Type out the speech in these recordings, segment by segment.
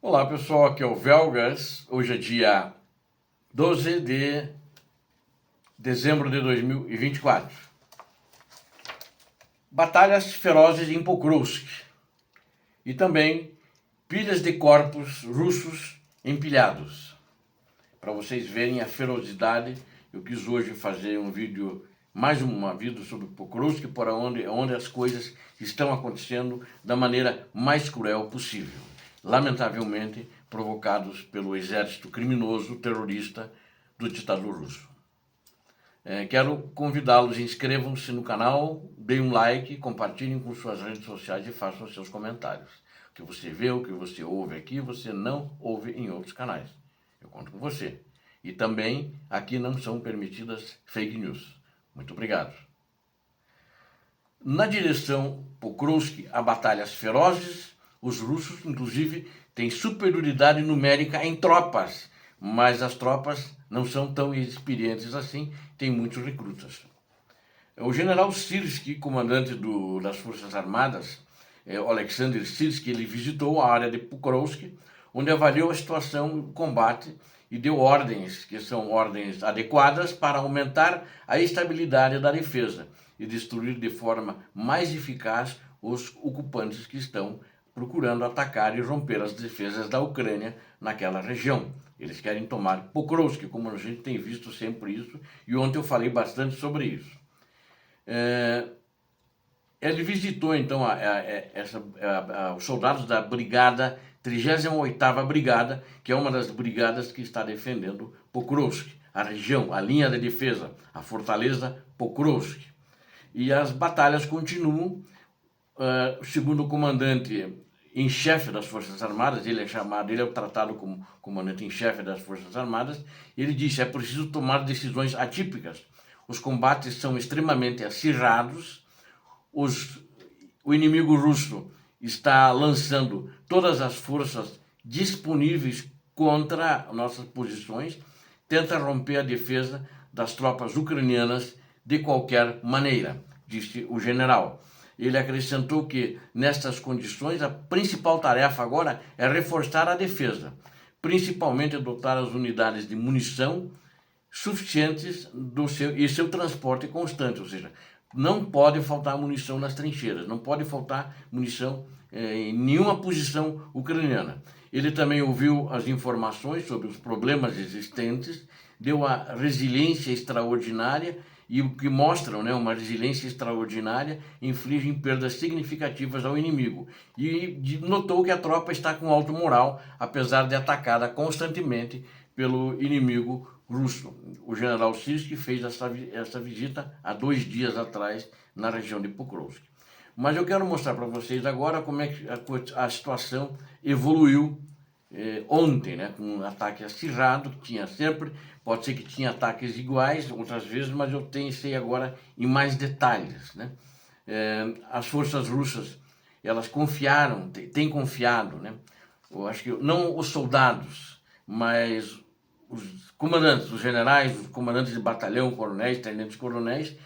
Olá pessoal, aqui é o Velgas. Hoje é dia 12 de dezembro de 2024. Batalhas ferozes em Pokrovsk e também pilhas de corpos russos empilhados. Para vocês verem a ferocidade, eu quis hoje fazer mais um vídeo sobre Pokrovsk, por onde as coisas estão acontecendo da maneira mais cruel possível. Lamentavelmente provocados pelo exército criminoso terrorista do ditador russo. Quero convidá-los, inscrevam-se no canal, deem um like, compartilhem com suas redes sociais e façam seus comentários. O que você vê, o que você ouve aqui, você não ouve em outros canais. Eu conto com você. E também aqui não são permitidas fake news. Muito obrigado. Na direção Pokrovsk, há batalhas ferozes. Os russos, inclusive, têm superioridade numérica em tropas, mas as tropas não são tão experientes assim, tem muitos recrutas. O general Syrskyi, comandante das Forças Armadas, o Alexander Syrskyi, ele visitou a área de Pokrovsk, onde avaliou a situação do combate e deu ordens, que são ordens adequadas para aumentar a estabilidade da defesa e destruir de forma mais eficaz os ocupantes que estão procurando atacar e romper as defesas da Ucrânia naquela região. Eles querem tomar Pokrovsk, como a gente tem visto sempre isso, e ontem eu falei bastante sobre isso. Ele visitou então os soldados da brigada 38ª Brigada, que é uma das brigadas que está defendendo Pokrovsk, a região, a linha de defesa, a fortaleza Pokrovsk. E as batalhas continuam. Segundo o comandante em chefe das Forças Armadas, ele é tratado como comandante em chefe das Forças Armadas, ele disse: é preciso tomar decisões atípicas. Os combates são extremamente acirrados, o inimigo russo está lançando todas as forças disponíveis contra nossas posições, tenta romper a defesa das tropas ucranianas de qualquer maneira, disse o general. Ele acrescentou que, nestas condições, a principal tarefa agora é reforçar a defesa, principalmente dotar as unidades de munição suficientes e seu transporte constante, ou seja, não pode faltar munição nas trincheiras, não pode faltar munição em nenhuma posição ucraniana. Ele também ouviu as informações sobre os problemas existentes, deu a resiliência extraordinária e o que mostram, uma resiliência extraordinária, infligem perdas significativas ao inimigo. E notou que a tropa está com alto moral, apesar de atacada constantemente pelo inimigo russo. O general Syrskyi fez essa visita há 2 dias atrás na região de Pokrovsk. Mas eu quero mostrar para vocês agora como é que a situação evoluiu ontem, com um ataque acirrado, que tinha sempre, pode ser que tinha ataques iguais outras vezes, mas eu sei agora em mais detalhes. As forças russas, elas confiaram, têm confiado, eu acho que não os soldados, mas os comandantes, os generais, os comandantes de batalhão, coronéis, tenentes-coronéis,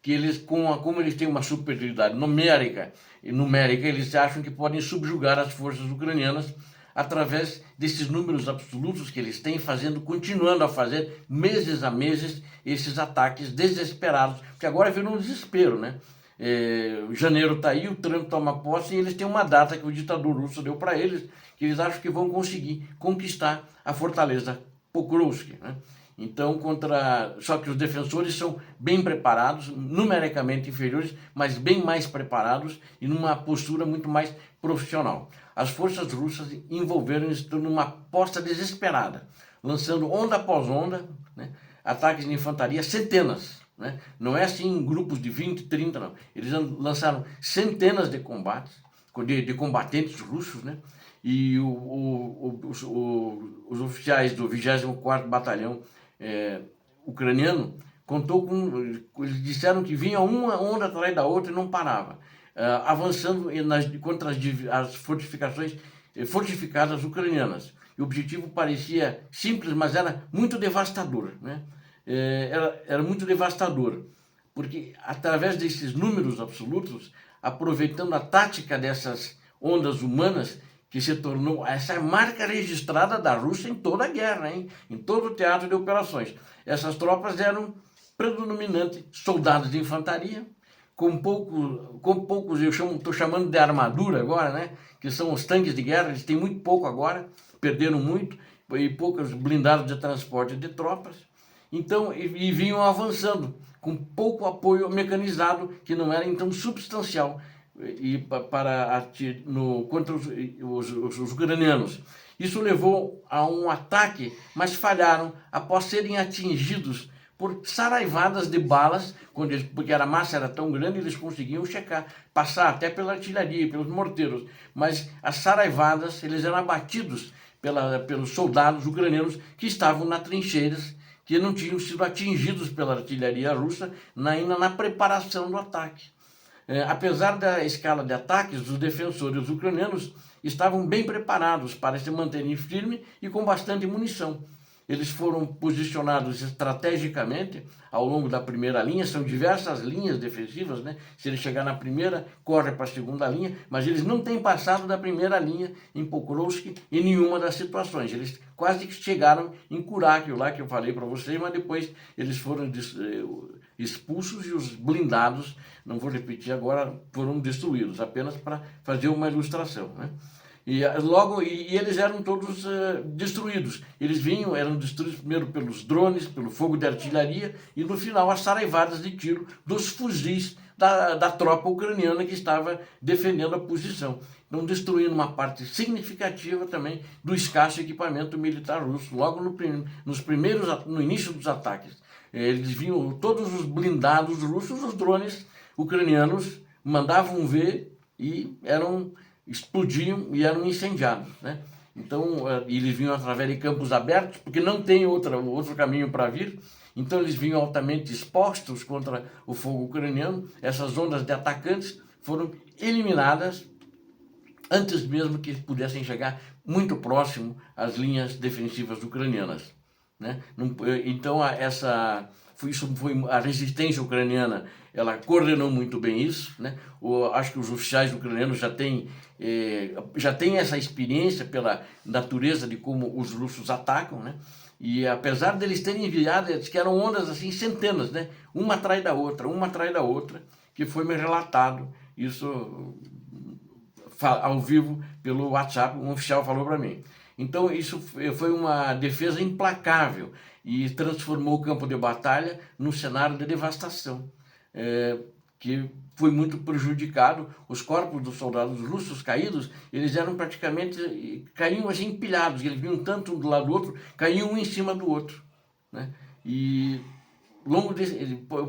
que eles, como eles têm uma superioridade numérica, eles acham que podem subjugar as forças ucranianas através desses números absolutos que eles têm, continuando a fazer, meses a meses, esses ataques desesperados, porque agora virou um desespero, janeiro está aí, o Trump toma posse e eles têm uma data que o ditador russo deu para eles, que eles acham que vão conseguir conquistar a fortaleza Pokrovsk. Então, só que os defensores são bem preparados, numericamente inferiores, mas bem mais preparados e numa postura muito mais profissional. As forças russas envolveram-se numa aposta desesperada, lançando onda após onda, ataques de infantaria, centenas. Não é assim em grupos de 20, 30, não. Eles lançaram centenas de combates, de combatentes russos, e os oficiais do 24º Batalhão ucraniano eles disseram que vinha uma onda atrás da outra e não parava, avançando contra as fortificadas ucranianas. O objetivo parecia simples, mas era muito devastador, era muito devastador, porque através desses números absolutos, aproveitando a tática dessas ondas humanas, que se tornou essa marca registrada da Rússia em toda a guerra, hein? Em todo o teatro de operações. Essas tropas eram predominantemente soldados de infantaria, com poucos, eu estou chamando de armadura agora, né? Que são os tanques de guerra, eles têm muito pouco agora, perderam muito, e poucos blindados de transporte de tropas. Então, e vinham avançando, com pouco apoio mecanizado, que não era então substancial contra os ucranianos. Isso levou a um ataque, mas falharam após serem atingidos por saraivadas de balas, porque a massa era tão grande, eles conseguiam passar até pela artilharia, pelos morteiros, mas as saraivadas, eles eram abatidos pelos soldados ucranianos que estavam nas trincheiras, que não tinham sido atingidos pela artilharia russa ainda na preparação do ataque. Apesar da escala de ataques, os defensores ucranianos estavam bem preparados para se manterem firmes e com bastante munição. Eles foram posicionados estrategicamente ao longo da primeira linha, são diversas linhas defensivas, né? Se ele chegar na primeira, corre para a segunda linha, mas eles não têm passado da primeira linha em Pokrovsk em nenhuma das situações. Eles quase que chegaram em Kurakil, lá que eu falei para vocês, mas depois eles foram expulsos e os blindados, não vou repetir agora, foram destruídos, apenas para fazer uma ilustração, né? E eles eram todos destruídos. Eles eram destruídos primeiro pelos drones, pelo fogo de artilharia e no final as saraivadas de tiro dos fuzis da tropa ucraniana que estava defendendo a posição. Então destruindo uma parte significativa também do escasso equipamento militar russo, logo no início dos ataques. Eles vinham todos os blindados russos, os drones ucranianos mandavam ver e explodiam e eram incendiados, né? Então, eles vinham através de campos abertos, porque não tem outro caminho para vir. Então, eles vinham altamente expostos contra o fogo ucraniano. Essas ondas de atacantes foram eliminadas antes mesmo que pudessem chegar muito próximo às linhas defensivas ucranianas, né? Então, a resistência ucraniana, ela coordenou muito bem isso, né? Acho que os oficiais ucranianos já têm essa experiência pela natureza de como os russos atacam, né? E apesar deles terem enviado, que eram ondas assim, centenas, né? Uma atrás da outra, que foi me relatado, isso ao vivo pelo WhatsApp, um oficial falou para mim. Então isso foi uma defesa implacável e transformou o campo de batalha num cenário de devastação, que foi muito prejudicado. Os corpos dos soldados russos caídos, eles eram caíam assim empilhados, eles vinham tanto um do lado do outro, caíam um em cima do outro, né? E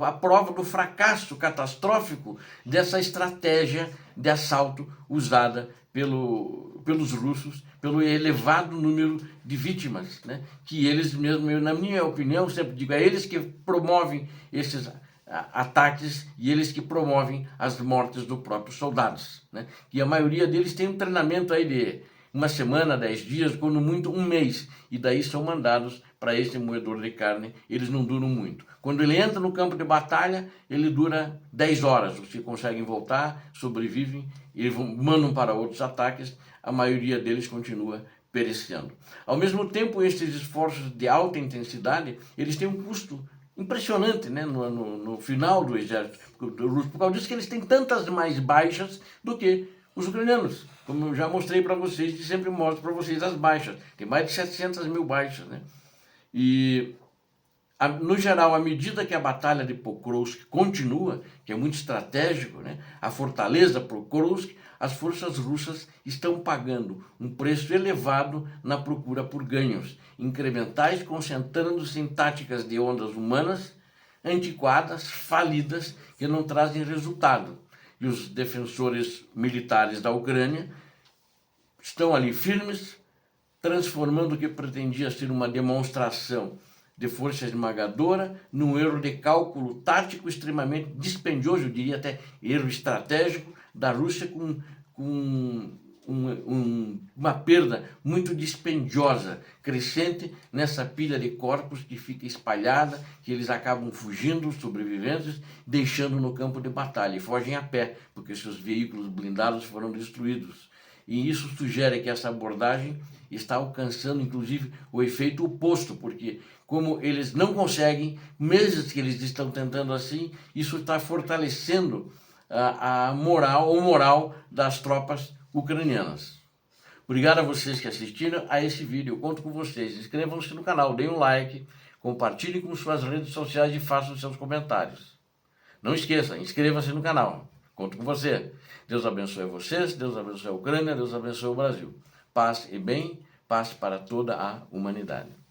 a prova do fracasso catastrófico dessa estratégia de assalto usada pelos russos, pelo elevado número de vítimas, né? Que eles mesmos, na minha opinião, sempre digo, é eles que promovem esses ataques e eles que promovem as mortes dos próprios soldados, né? E a maioria deles tem um treinamento aí de uma semana, 10 dias, quando muito um mês, e daí são mandados para esse moedor de carne. Eles não duram muito. Quando ele entra no campo de batalha, ele dura 10 horas, os que conseguem voltar, sobrevivem e mandam para outros ataques, a maioria deles continua perecendo. Ao mesmo tempo, esses esforços de alta intensidade, eles têm um custo impressionante, né, no final do exército russo, por causa disso que eles têm tantas mais baixas do que os ucranianos, como eu já mostrei para vocês, e sempre mostro para vocês as baixas. Tem mais de 700 mil baixas, né? E, no geral, à medida que a batalha de Pokrovsk continua, que é muito estratégico, né? A fortaleza Pokrovsk, as forças russas estão pagando um preço elevado na procura por ganhos incrementais, concentrando-se em táticas de ondas humanas, antiquadas, falidas, que não trazem resultado. E os defensores militares da Ucrânia estão ali firmes, transformando o que pretendia ser uma demonstração de força esmagadora num erro de cálculo tático extremamente dispendioso, eu diria até erro estratégico da Rússia, com uma perda muito dispendiosa, crescente nessa pilha de corpos que fica espalhada, que eles acabam fugindo, os sobreviventes, deixando no campo de batalha, e fogem a pé, porque seus veículos blindados foram destruídos. e isso sugere que essa abordagem está alcançando, inclusive, o efeito oposto, porque como eles não conseguem, mesmo que eles estão tentando assim, isso está fortalecendo a moral, o moral das tropas ucranianas. Obrigado a vocês que assistiram a esse vídeo, eu conto com vocês. Inscrevam-se no canal, deem um like, compartilhem com suas redes sociais e façam seus comentários. Não esqueça, inscreva-se no canal, conto com você. Deus abençoe vocês, Deus abençoe a Ucrânia, Deus abençoe o Brasil. Paz e bem, paz para toda a humanidade.